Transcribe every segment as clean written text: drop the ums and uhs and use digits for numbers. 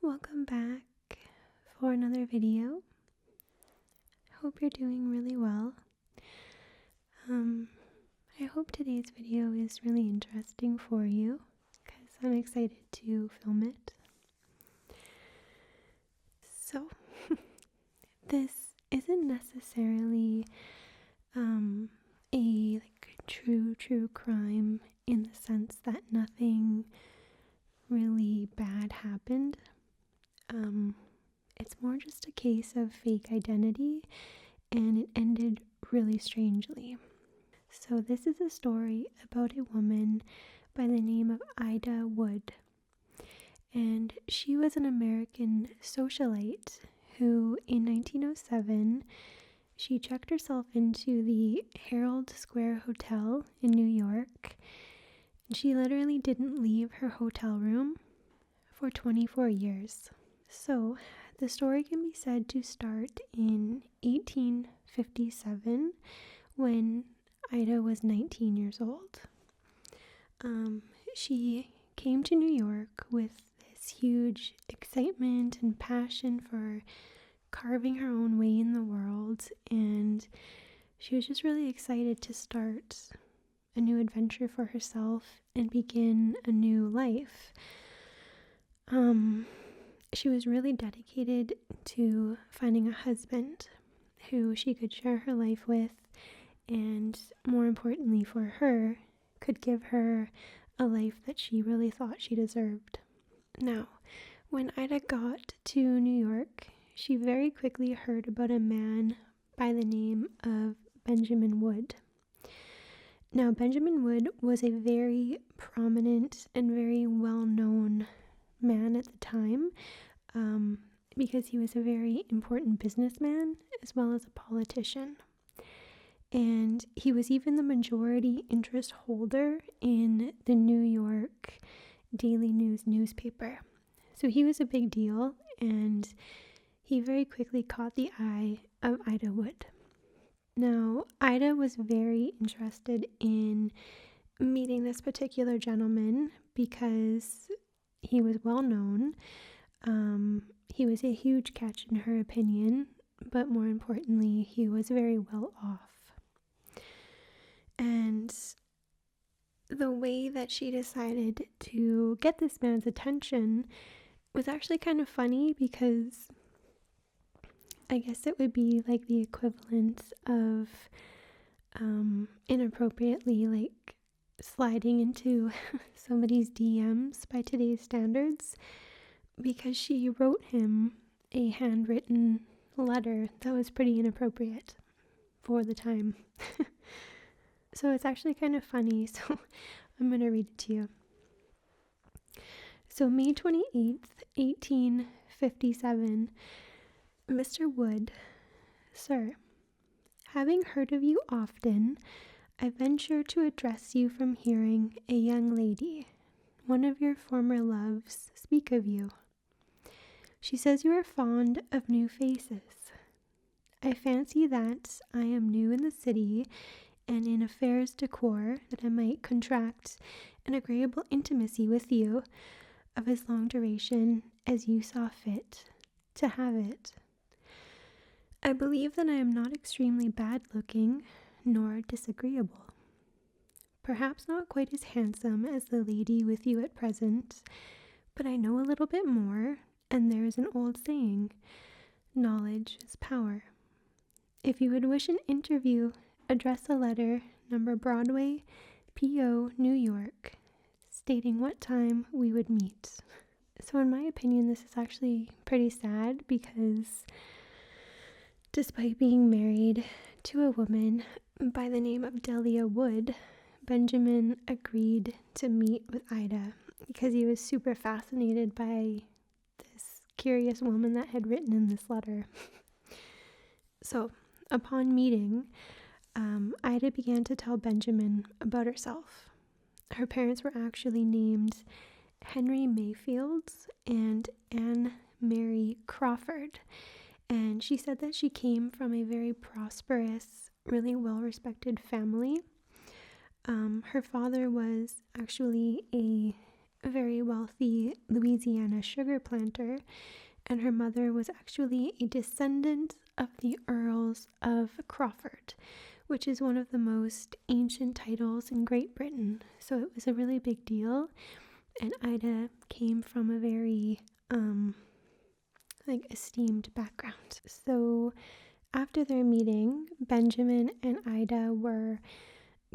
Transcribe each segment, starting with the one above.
Welcome back for another video. I hope you're doing really well. I hope today's video is really interesting for you because I'm excited to film it. So, this isn't necessarily a true crime in the sense that nothing really bad happened. It's more just a case of fake identity, and it ended really strangely. So this is a story about a woman by the name of Ida Wood, and she was an American socialite who in 1907 she checked herself into the Herald Square Hotel in New York, and she literally didn't leave her hotel room for 24 years. So the story can be said to start in 1857 when Ida was 19 years old. She came to New York with this huge excitement and passion for carving her own way in the world, and she was just really excited to start a new adventure for herself and begin a new life. She was really dedicated to finding a husband who she could share her life with, and more importantly for her, could give her a life that she really thought she deserved. Now, when Ida got to New York, she very quickly heard about a man by the name of Benjamin Wood. Now, Benjamin Wood was a very prominent and very well-known man at the time, because he was a very important businessman as well as a politician. And he was even the majority interest holder in the New York Daily News newspaper. So he was a big deal, and he very quickly caught the eye of Ida Wood. Now, Ida was very interested in meeting this particular gentleman because he was well known. He was a huge catch in her opinion, but more importantly, he was very well off. And the way that she decided to get this man's attention was actually kind of funny, because I guess it would be like the equivalent of inappropriately like sliding into somebody's DMs by today's standards, because she wrote him a handwritten letter that was pretty inappropriate for the time. So it's actually kind of funny, so I'm going to read it to you. So May 28th, 1857, Mr. Wood, Sir, having heard of you often, I venture to address you from hearing a young lady, one of your former loves, speak of you. She says you are fond of new faces. I fancy that I am new in the city and in affairs de cour, that I might contract an agreeable intimacy with you of as long duration as you saw fit to have it. I believe that I am not extremely bad looking, nor disagreeable. Perhaps not quite as handsome as the lady with you at present, but I know a little bit more, and there is an old saying, knowledge is power. If you would wish an interview, address a letter, number Broadway, P.O., New York, stating what time we would meet. So in my opinion, this is actually pretty sad, because despite being married to a woman by the name of Leah Wood, Benjamin agreed to meet with Ida because he was super fascinated by this curious woman that had written in this letter. So upon meeting, Ida began to tell Benjamin about herself. Her parents were actually named Henry Mayfield and Anne Mary Crawford, and she said that she came from a very prosperous, really well-respected family. Her father was actually a very wealthy Louisiana sugar planter, and her mother was actually a descendant of the Earls of Crawford, which is one of the most ancient titles in Great Britain. So it was a really big deal, and Ida came from a very esteemed background. So after their meeting, Benjamin and Ida were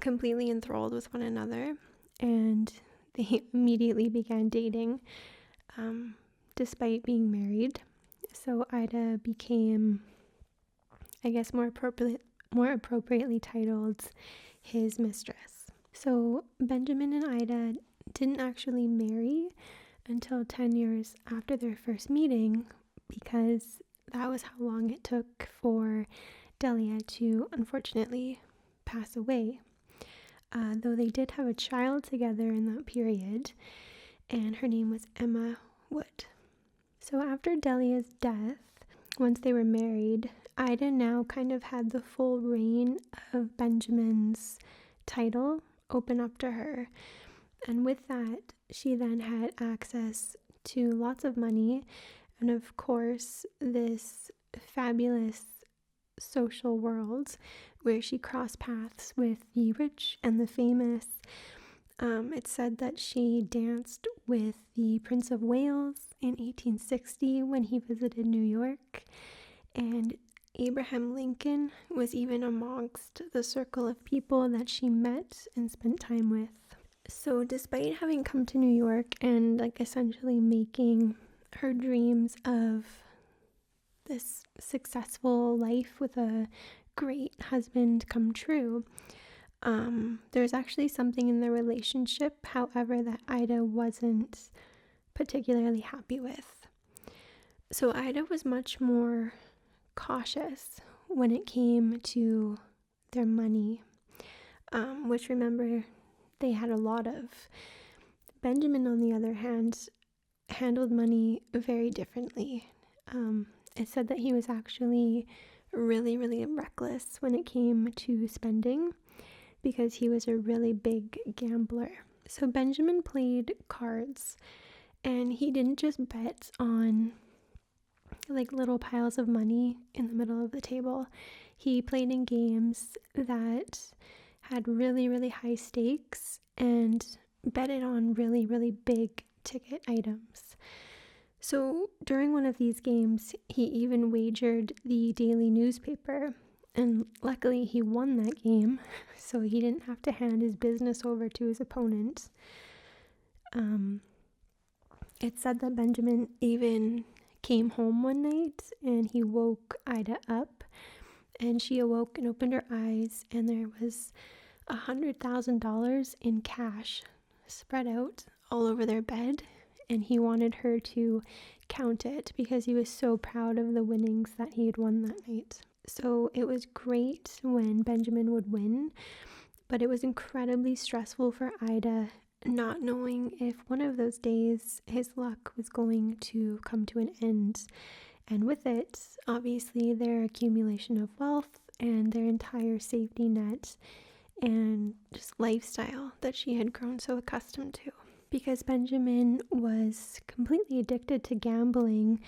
completely enthralled with one another, and they immediately began dating, despite being married. So Ida became, I guess, more appropriately titled his mistress. So Benjamin and Ida didn't actually marry until 10 years after their first meeting, because that was how long it took for Delia to unfortunately pass away. Though they did have a child together in that period, and her name was Emma Wood. So after Delia's death, once they were married, Ida now kind of had the full reign of Benjamin's title open up to her. And with that, she then had access to lots of money, and of course, this fabulous social world where she crossed paths with the rich and the famous. It's said that she danced with the Prince of Wales in 1860 when he visited New York, and Abraham Lincoln was even amongst the circle of people that she met and spent time with. So despite having come to New York and essentially making her dreams of this successful life with a great husband come true, there's actually something in the relationship, however, that Ida wasn't particularly happy with. So Ida was much more cautious when it came to their money, which, remember, they had a lot of. Benjamin, on the other hand, handled money very differently. It said that he was actually really, really reckless when it came to spending, because he was a really big gambler. So Benjamin played cards, and he didn't just bet on little piles of money in the middle of the table. He played in games that had really, really high stakes and betted on really, really big ticket items. So during one of these games, he even wagered the daily newspaper, and luckily he won that game, so he didn't have to hand his business over to his opponent. It said that Benjamin even came home one night and he woke Ida up, and she awoke and opened her eyes, and there was $100,000 in cash spread out all over their bed, and he wanted her to count it because he was so proud of the winnings that he had won that night. So it was great when Benjamin would win, but it was incredibly stressful for Ida, not knowing if one of those days his luck was going to come to an end. And with it, obviously, their accumulation of wealth and their entire safety net and just lifestyle that she had grown so accustomed to. Because Benjamin was completely addicted to gambling,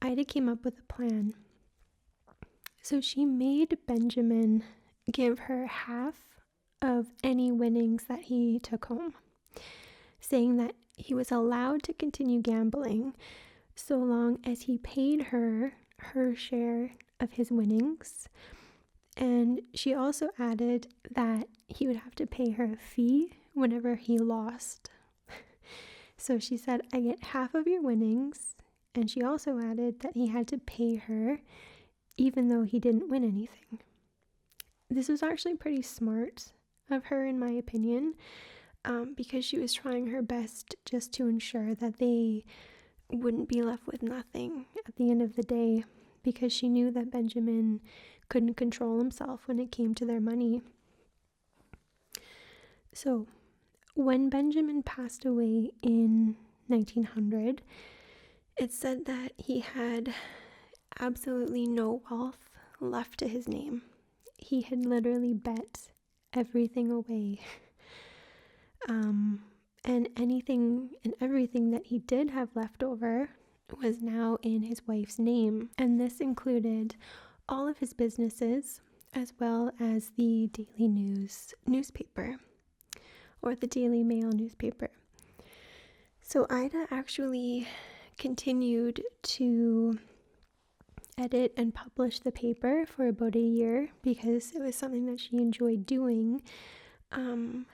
Ida came up with a plan. So she made Benjamin give her half of any winnings that he took home, saying that he was allowed to continue gambling so long as he paid her share of his winnings. And she also added that he would have to pay her a fee whenever he lost. So she said, I get half of your winnings. And she also added that he had to pay her even though he didn't win anything. This was actually pretty smart of her, in my opinion, because she was trying her best just to ensure that they wouldn't be left with nothing at the end of the day, because she knew that Benjamin couldn't control himself when it came to their money. So when Benjamin passed away in 1900, it said that he had absolutely no wealth left to his name. He had literally bet everything away. And anything and everything that he did have left over was now in his wife's name. And this included all of his businesses, as well as the Daily News newspaper, or the Daily Mail newspaper. So Ida actually continued to edit and publish the paper for about a year because it was something that she enjoyed doing.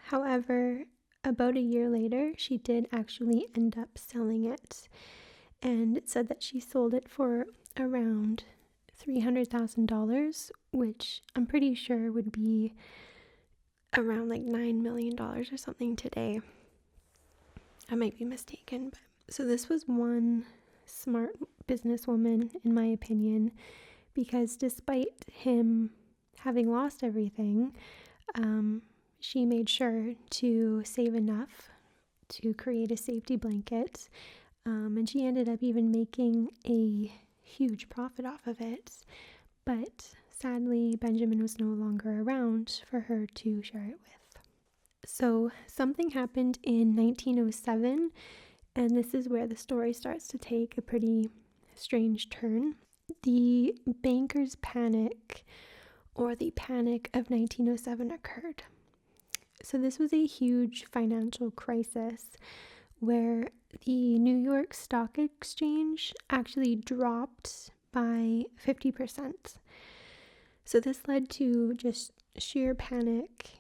However, about a year later, she did actually end up selling it, and it said that she sold it for around $300,000, which I'm pretty sure would be around like $9 million or something today. I might be mistaken, but so this was one smart businesswoman, in my opinion, because despite him having lost everything, she made sure to save enough to create a safety blanket, and she ended up even making a huge profit off of it. But sadly, Benjamin was no longer around for her to share it with. So something happened in 1907, and this is where the story starts to take a pretty strange turn. The bankers' panic, or the Panic of 1907, occurred. So this was a huge financial crisis where the New York Stock Exchange actually dropped by 50%. So this led to just sheer panic,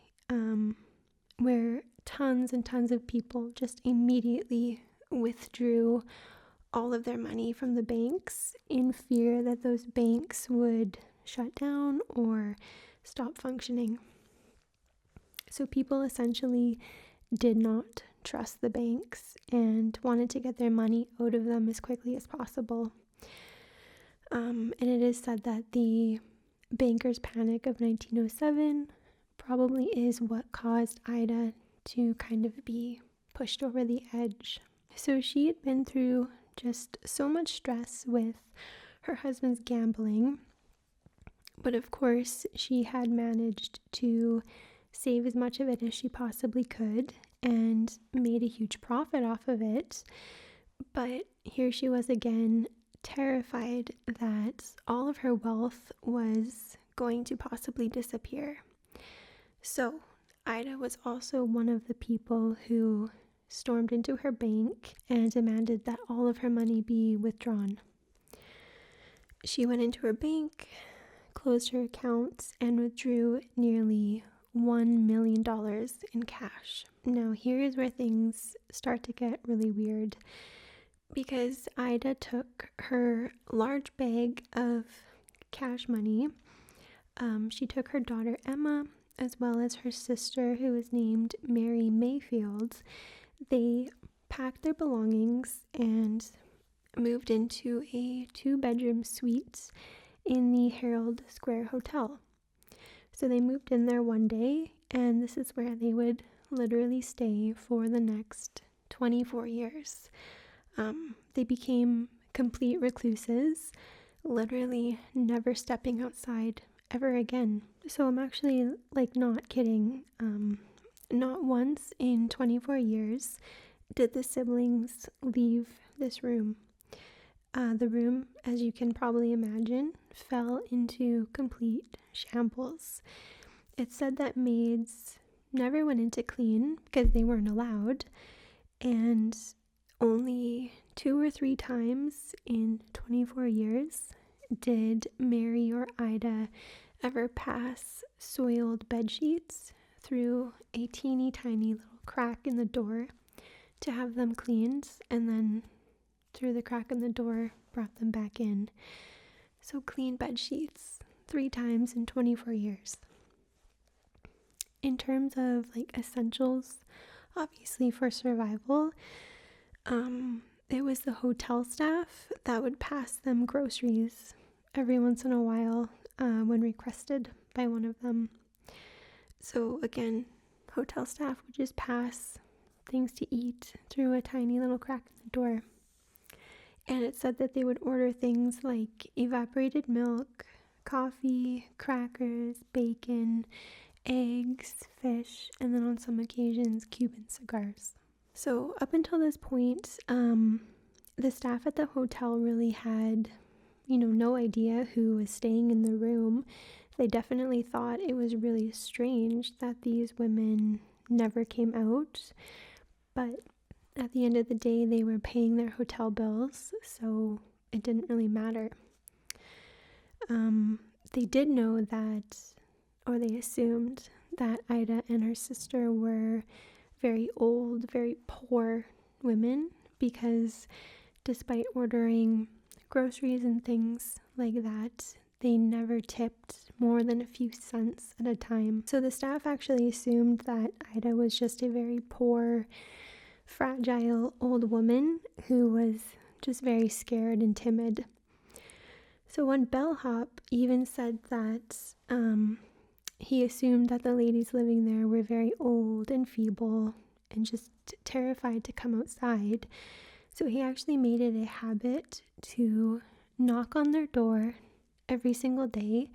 where tons and tons of people just immediately withdrew all of their money from the banks in fear that those banks would shut down or stop functioning. So people essentially did not trust the banks and wanted to get their money out of them as quickly as possible. And it is said that the bankers' panic of 1907 probably is what caused Ida to kind of be pushed over the edge. So she had been through just so much stress with her husband's gambling, but of course she had managed to save as much of it as she possibly could and made a huge profit off of it. But here she was again, terrified that all of her wealth was going to possibly disappear. So Ida was also one of the people who stormed into her bank and demanded that all of her money be withdrawn. She went into her bank, closed her accounts, and withdrew nearly $1 million in cash. Now, here is where things start to get really weird, because Ida took her large bag of cash money. She took her daughter Emma, as well as her sister, who was named Mary Mayfield. They packed their belongings and moved into a 2-bedroom suite in the Herald Square Hotel. So they moved in there one day, and this is where they would literally stay for the next 24 years. They became complete recluses, literally never stepping outside ever again. So I'm actually not kidding. Not once in 24 years did the siblings leave this room. The room, as you can probably imagine, fell into complete shambles. It's said that maids never went in to clean because they weren't allowed, and only 2 or 3 times in 24 years did Mary or Ida ever pass soiled bed sheets through a teeny tiny little crack in the door to have them cleaned, and then through the crack in the door brought them back in. So clean bed sheets 3 times in 24 years. In terms of essentials, obviously for survival, it was the hotel staff that would pass them groceries every once in a while when requested by one of them. So again, hotel staff would just pass things to eat through a tiny little crack in the door. And it said that they would order things like evaporated milk, coffee, crackers, bacon, eggs, fish, and then on some occasions, Cuban cigars. So up until this point, the staff at the hotel really had, no idea who was staying in the room. They definitely thought it was really strange that these women never came out, but at the end of the day, they were paying their hotel bills, so it didn't really matter. They did know that, or they assumed that Ida and her sister were very old, very poor women, because despite ordering groceries and things like that, they never tipped more than a few cents at a time. So the staff actually assumed that Ida was just a very poor, fragile old woman who was just very scared and timid. So one bellhop even said that he assumed that the ladies living there were very old and feeble and just terrified to come outside. So he actually made it a habit to knock on their door every single day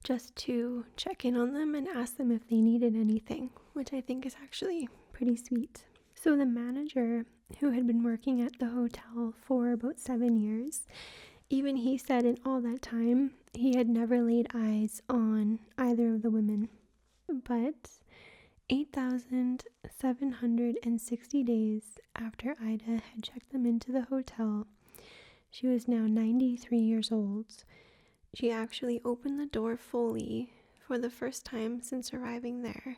just to check in on them and ask them if they needed anything, which I think is actually pretty sweet. So the manager, who had been working at the hotel for about 7 years, even he said in all that time he had never laid eyes on either of the women. But 8,760 days after Ida had checked them into the hotel, she was now 93 years old. She actually opened the door fully for the first time since arriving there,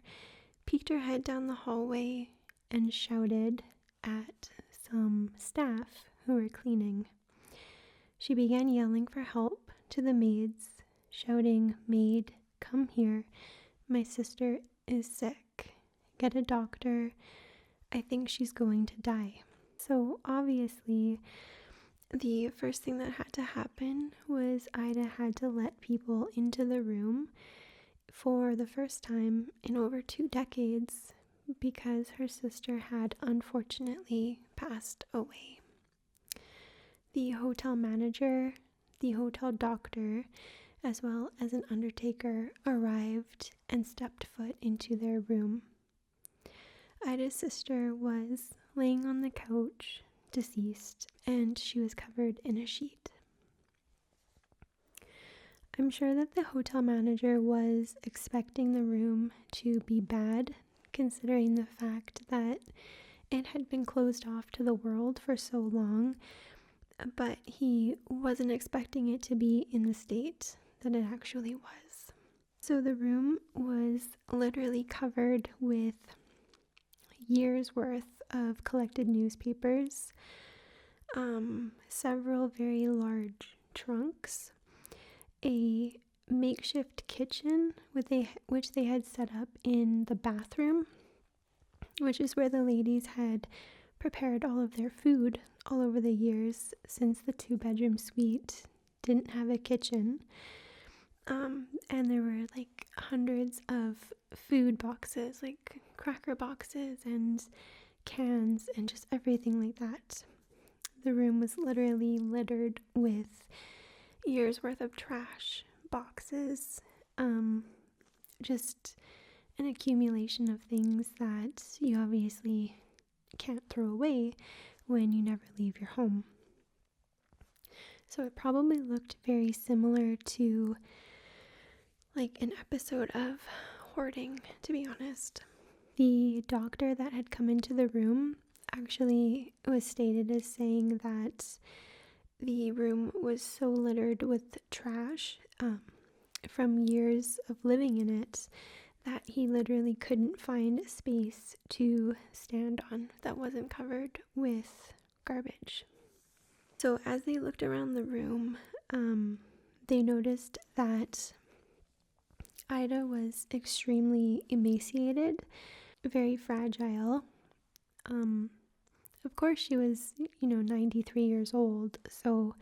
peeked her head down the hallway, and shouted at some staff who were cleaning. She began yelling for help to the maids, shouting, "Maid, come here. My sister is sick. Get a doctor. I think she's going to die." So obviously, the first thing that had to happen was Ida had to let people into the room for the first time in over 2 decades because her sister had unfortunately passed away. The hotel manager, the hotel doctor, as well as an undertaker arrived and stepped foot into their room. Ida's sister was laying on the couch, deceased, and she was covered in a sheet. I'm sure that the hotel manager was expecting the room to be bad, considering the fact that it had been closed off to the world for so long, but he wasn't expecting it to be in the state that it actually was. So the room was literally covered with years worth of collected newspapers, several very large trunks, a makeshift kitchen which they had set up in the bathroom, which is where the ladies had prepared all of their food all over the years since the 2-bedroom suite didn't have a kitchen. And there were like hundreds of food boxes, like cracker boxes and cans and just everything like that. The room was literally littered with years worth of trash, boxes, just an accumulation of things that you obviously can't throw away when you never leave your home. So it probably looked very similar to like an episode of hoarding, to be honest. The doctor that had come into the room actually was stated as saying that the room was so littered with trash from years of living in it that he literally couldn't find a space to stand on that wasn't covered with garbage. So as they looked around the room, they noticed that Ida was extremely emaciated, very fragile. Of course, she was, 93 years old, so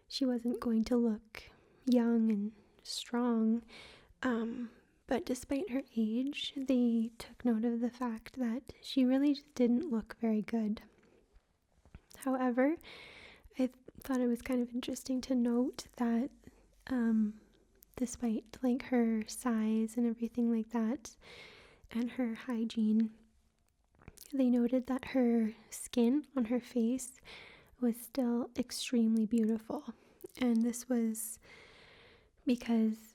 she wasn't going to look young and strong. But despite her age, they took note of the fact that she really just didn't look very good. However, I thought it was kind of interesting to note that despite like her size and everything like that and her hygiene, They noted that her skin on her face was still extremely beautiful. And this was because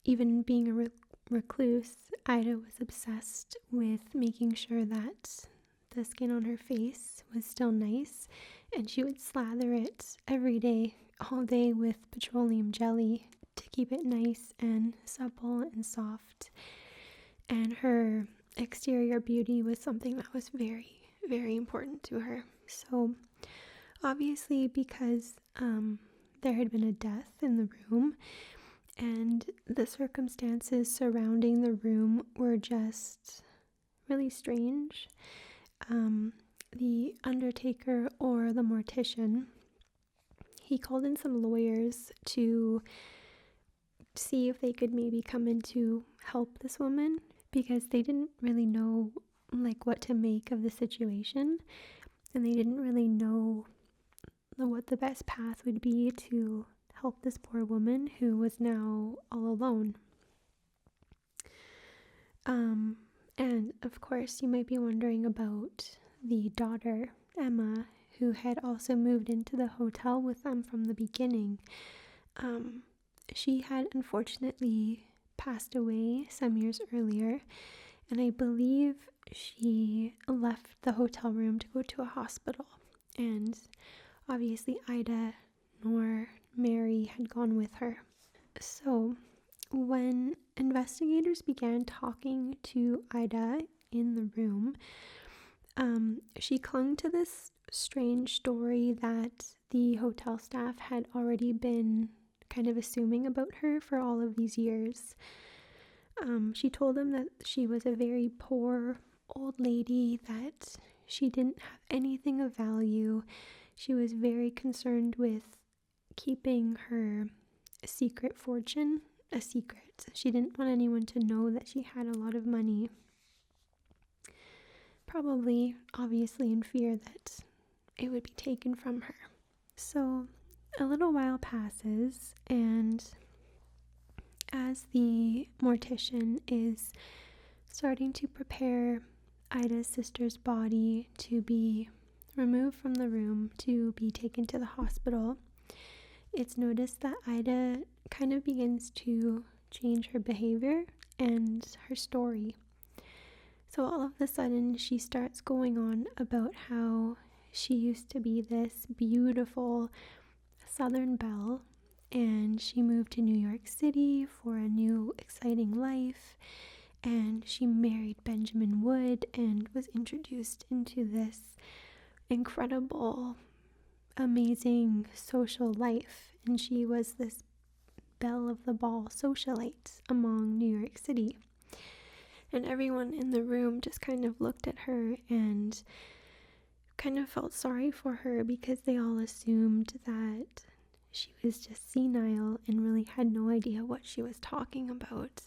even being a recluse, Ida was obsessed with making sure that the skin on her face was still nice, and she would slather it every day, all day, with petroleum jelly to keep it nice and supple and soft. And her exterior beauty was something that was very, very important to her. So obviously, because there had been a death in the room, and the circumstances surrounding the room were just really strange, the undertaker, or the mortician, he called in some lawyers to see if they could maybe come in to help this woman, because they didn't really know what to make of the situation, and they didn't really know what the best path would be to help this poor woman who was now all alone. And of course, you might be wondering about the daughter, Emma, who had also moved into the hotel with them from the beginning. She had unfortunately passed away some years earlier, and I believe she left the hotel room to go to a hospital. And obviously Ida nor Mary had gone with her. So when investigators began talking to Ida in the room, she clung to this strange story that the hotel staff had already been kind of assuming about her for all of these years. She told them that she was a very poor old lady, that she didn't have anything of value. She was very concerned with keeping her secret fortune a secret. She didn't want anyone to know that she had a lot of money. Probably, obviously, in fear that it would be taken from her. So a little while passes, and as the mortician is starting to prepare Ida's sister's body to be removed from the room to be taken to the hospital, it's noticed that Ida kind of begins to change her behavior and her story. So all of a sudden, she starts going on about how she used to be this beautiful Southern belle, and she moved to New York City for a new exciting life, and she married Benjamin Wood and was introduced into this incredible, amazing social life, and she was this belle of the ball socialite among New York City. And everyone in the room just kind of looked at her and kind of felt sorry for her, because they all assumed that she was just senile and really had no idea what she was talking about.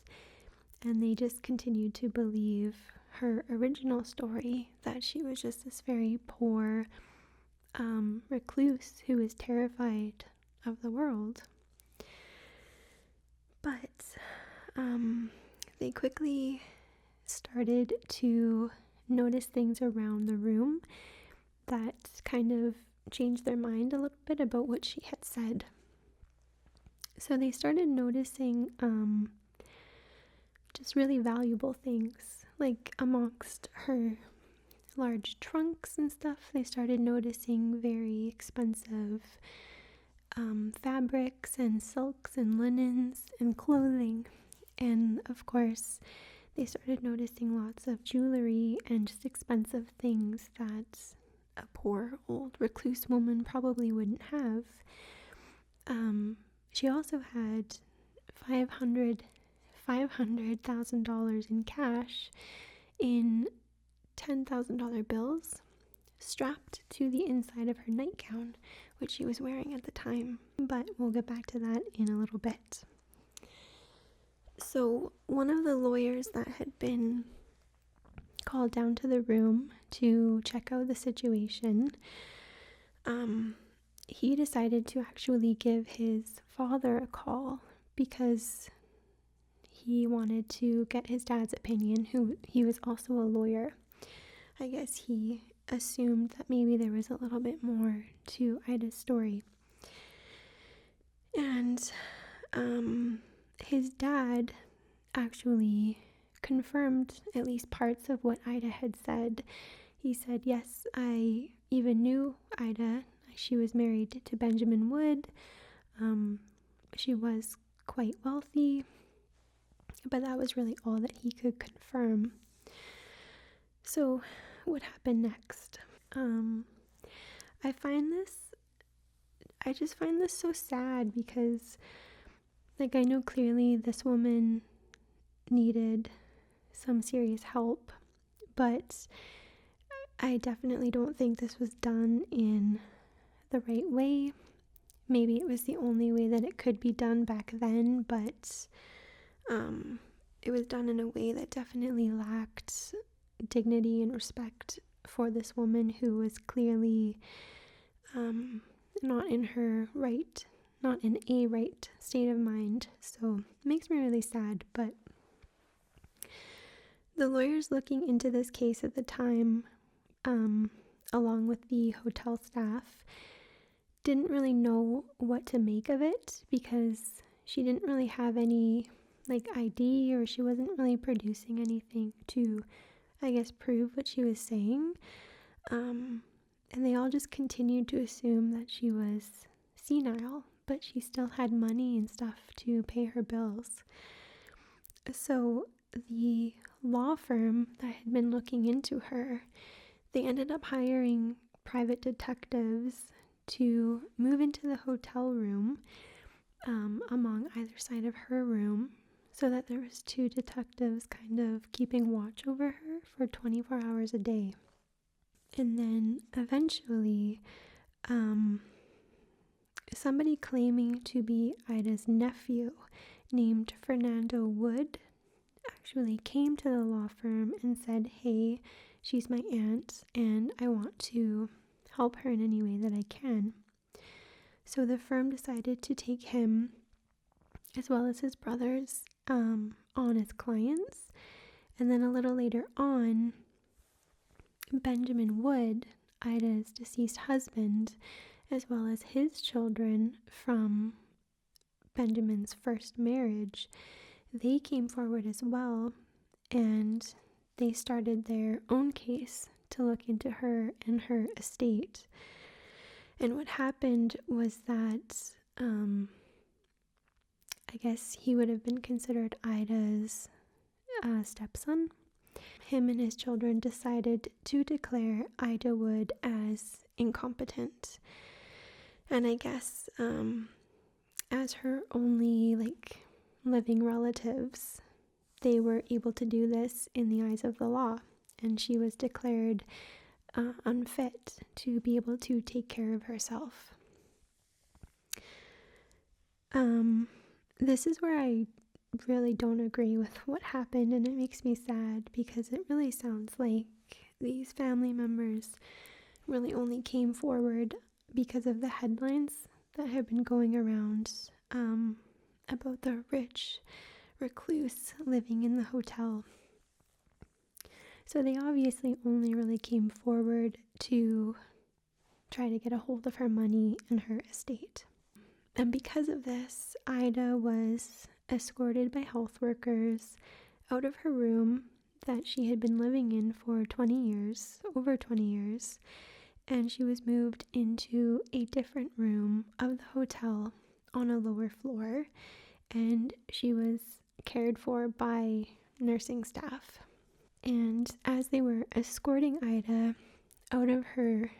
And they just continued to believe her original story, that she was just this very poor recluse who was terrified of the world. But they quickly started to notice things around the room that kind of changed their mind a little bit about what she had said. So they started noticing just really valuable things, like amongst her large trunks and stuff. They started noticing very expensive fabrics and silks and linens and clothing. And of course, they started noticing lots of jewelry and just expensive things that a poor old recluse woman probably wouldn't have. She also had $500,000 in cash in $10,000 bills strapped to the inside of her nightgown, which she was wearing at the time. But we'll get back to that in a little bit. So one of the lawyers that had been called down to the room to check out the situation, he decided to actually give his father a call, because he wanted to get his dad's opinion, who he was also a lawyer. I guess he assumed that maybe there was a little bit more to Ida's story. And his dad actually confirmed at least parts of what Ida had said. He said, yes, I even knew Ida. She was married to Benjamin Wood. She was quite wealthy, but that was really all that he could confirm. So what happened next? I just find this so sad because, like, I know clearly this woman needed some serious help, but I definitely don't think this was done in the right way. Maybe it was the only way that it could be done back then, but it was done in a way that definitely lacked dignity and respect for this woman who was clearly not in a right state of mind. So it makes me really sad. But the lawyers looking into this case at the time, along with the hotel staff, didn't really know what to make of it because she didn't really have any ID, or she wasn't really producing anything to, I guess, prove what she was saying. And they all just continued to assume that she was senile, but she still had money and stuff to pay her bills. So the law firm that had been looking into her, they ended up hiring private detectives to move into the hotel room along either side of her room, so that there was 2 detectives kind of keeping watch over her for 24 hours a day. And then eventually, somebody claiming to be Ida's nephew named Fernando Wood actually came to the law firm and said, hey, she's my aunt and I want to help her in any way that I can. So the firm decided to take him, as well as his brothers, on as clients. And then a little later on, Benjamin Wood, Ida's deceased husband, as well as his children from Benjamin's first marriage, they came forward as well, and they started their own case to look into her and her estate. And what happened was that I guess he would have been considered Ida's stepson. Him and his children decided to declare Ida Wood as incompetent. And I guess as her only living relatives, they were able to do this in the eyes of the law. And she was declared unfit to be able to take care of herself. This is where I really don't agree with what happened, and it makes me sad because it really sounds like these family members really only came forward because of the headlines that have been going around about the rich recluse living in the hotel. So they obviously only really came forward to try to get a hold of her money and her estate. And because of this, Ida was escorted by health workers out of her room that she had been living in for over 20 years, and she was moved into a different room of the hotel on a lower floor, and she was cared for by nursing staff. And as they were escorting Ida out of her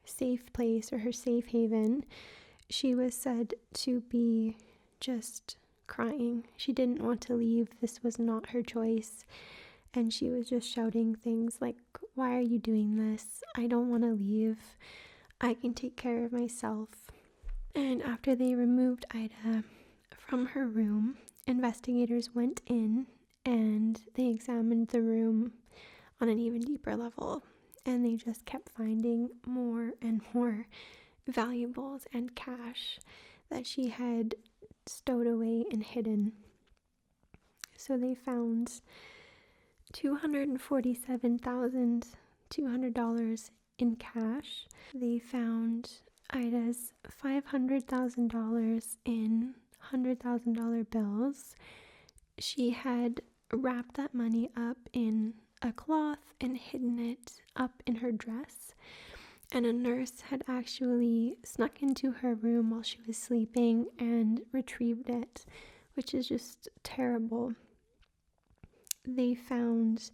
safe place, or her safe haven, she was said to be just crying. She didn't want to leave. This was not her choice. And she was just shouting things like, why are you doing this? I don't want to leave. I can take care of myself. And after they removed Ida from her room, investigators went in and they examined the room on an even deeper level. And they just kept finding more and more valuables and cash that she had stowed away and hidden. So they found $247,000 $200 in cash. They found Ida's $500,000 in $100,000 bills. She had wrapped that money up in a cloth and hidden it up in her dress. And a nurse had actually snuck into her room while she was sleeping and retrieved it, which is just terrible. They found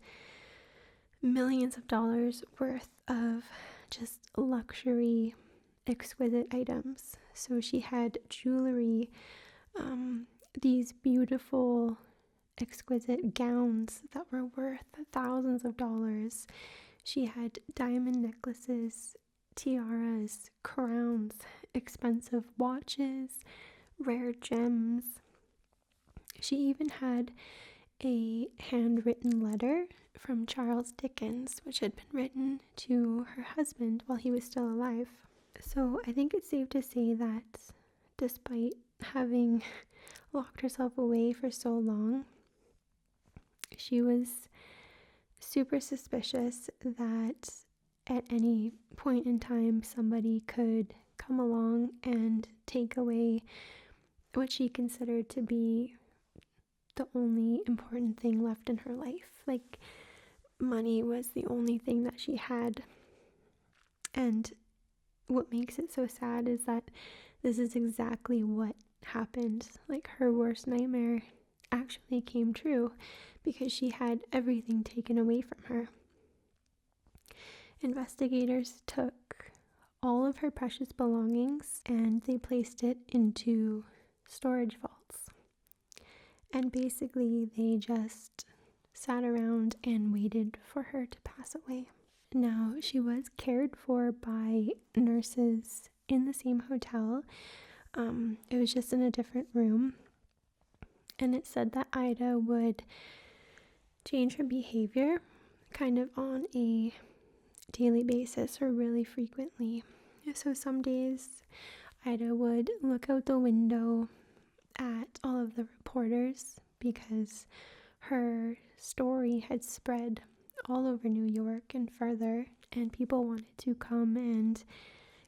millions of dollars worth of just luxury, exquisite items. So she had jewelry, these beautiful, exquisite gowns that were worth thousands of dollars. She had diamond necklaces, tiaras, crowns, expensive watches, rare gems. She even had a handwritten letter from Charles Dickens, which had been written to her husband while he was still alive. So I think it's safe to say that despite having locked herself away for so long, she was super suspicious that at any point in time somebody could come along and take away what she considered to be the only important thing left in her life. Like, money was the only thing that she had. And what makes it so sad is that this is exactly what happened. Like, her worst nightmare actually came true because she had everything taken away from her. Investigators took all of her precious belongings and they placed it into storage vaults. And basically they just sat around and waited for her to pass away. Now, she was cared for by nurses in the same hotel. It was just in a different room. And it said that Ida would change her behavior kind of on a daily basis or really frequently. So some days Ida would look out the window at all of the reporters because her story had spread all over New York and further, and people wanted to come and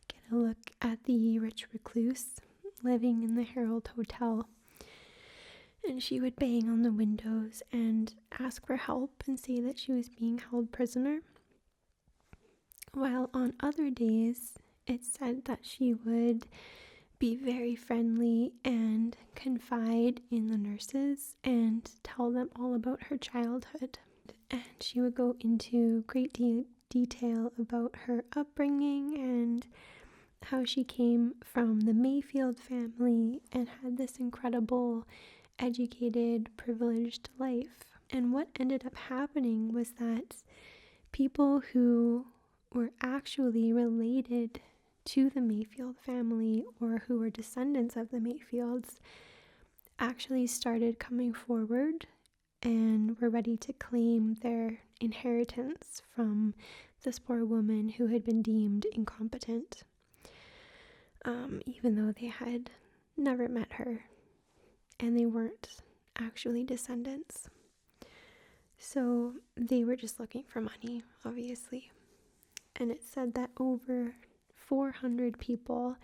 get a look at the rich recluse living in the Herald Hotel. And she would bang on the windows and ask for help and say that she was being held prisoner. While on other days, it said that she would be very friendly and confide in the nurses and tell them all about her childhood. And she would go into great detail about her upbringing and how she came from the Mayfield family and had this incredible, educated, privileged life. And what ended up happening was that people who were actually related to the Mayfield family or who were descendants of the Mayfields actually started coming forward and were ready to claim their inheritance from this poor woman who had been deemed incompetent, even though they had never met her and they weren't actually descendants. So they were just looking for money, obviously. And it said that over 400 people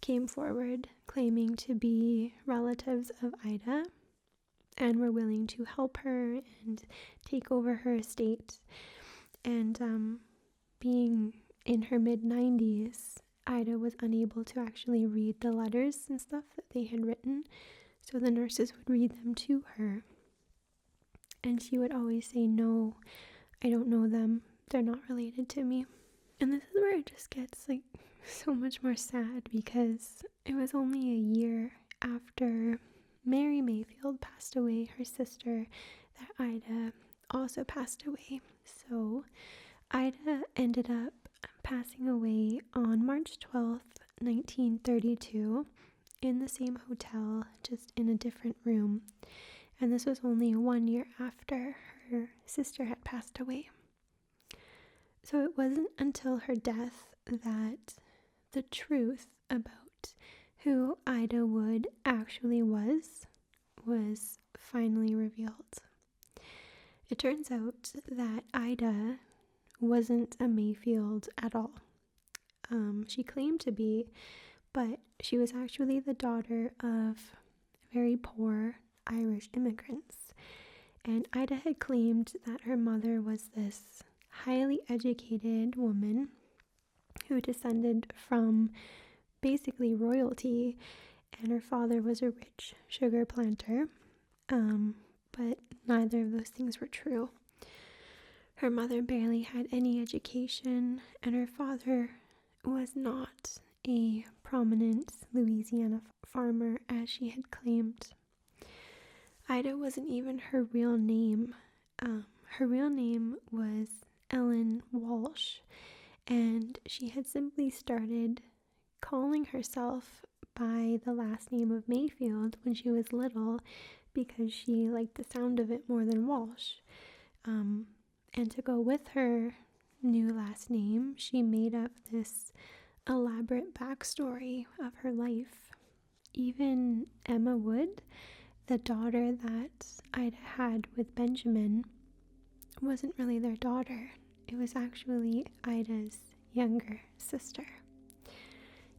came forward claiming to be relatives of Ida and were willing to help her and take over her estate. And being in her mid-90s, Ida was unable to actually read the letters and stuff that they had written, so the nurses would read them to her. And she would always say, "No, I don't know them. They're not related to me." And this is where it just gets like so much more sad, because it was only a year after Mary Mayfield passed away, her sister, that Ida also passed away. So Ida ended up passing away on March 12th, 1932, in the same hotel, just in a different room. And this was only 1 year after her sister had passed away. So it wasn't until her death that the truth about who Ida Wood actually was finally revealed. It turns out that Ida wasn't a Mayfield at all. She claimed to be, but she was actually the daughter of very poor Irish immigrants. And Ida had claimed that her mother was this highly educated woman who descended from basically royalty, and her father was a rich sugar planter. But neither of those things were true. Her mother barely had any education, and her father was not a prominent Louisiana farmer as she had claimed. Ida wasn't even her real name. Her real name was Ellen Walsh, and she had simply started calling herself by the last name of Mayfield when she was little because she liked the sound of it more than Walsh. And to go with her new last name, she made up this elaborate backstory of her life. Even Emma Wood, the daughter that Ida had with Benjamin, wasn't really their daughter. It was actually Ida's younger sister.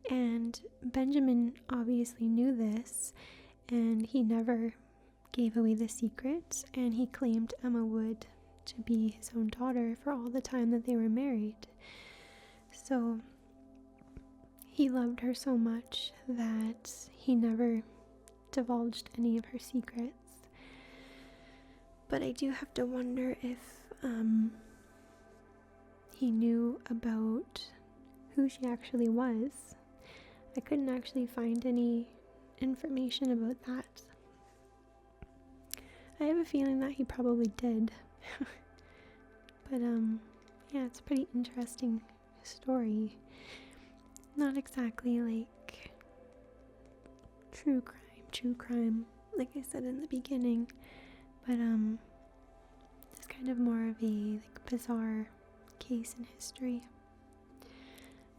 And Benjamin obviously knew this, and he never gave away the secret, and he claimed Emma Wood to be his own daughter for all the time that they were married. So he loved her so much that he never divulged any of her secrets. But I do have to wonder if he knew about who she actually was. I couldn't actually find any information about that. I have a feeling that he probably did. But yeah, it's a pretty interesting story. Not exactly like true crime, like I said in the beginning, but it's kind of more of a bizarre case in history.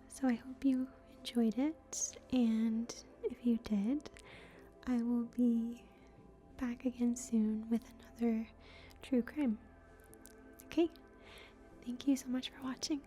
So I hope you enjoyed it, and if you did, I will be back again soon with another true crime. Okay, thank you so much for watching.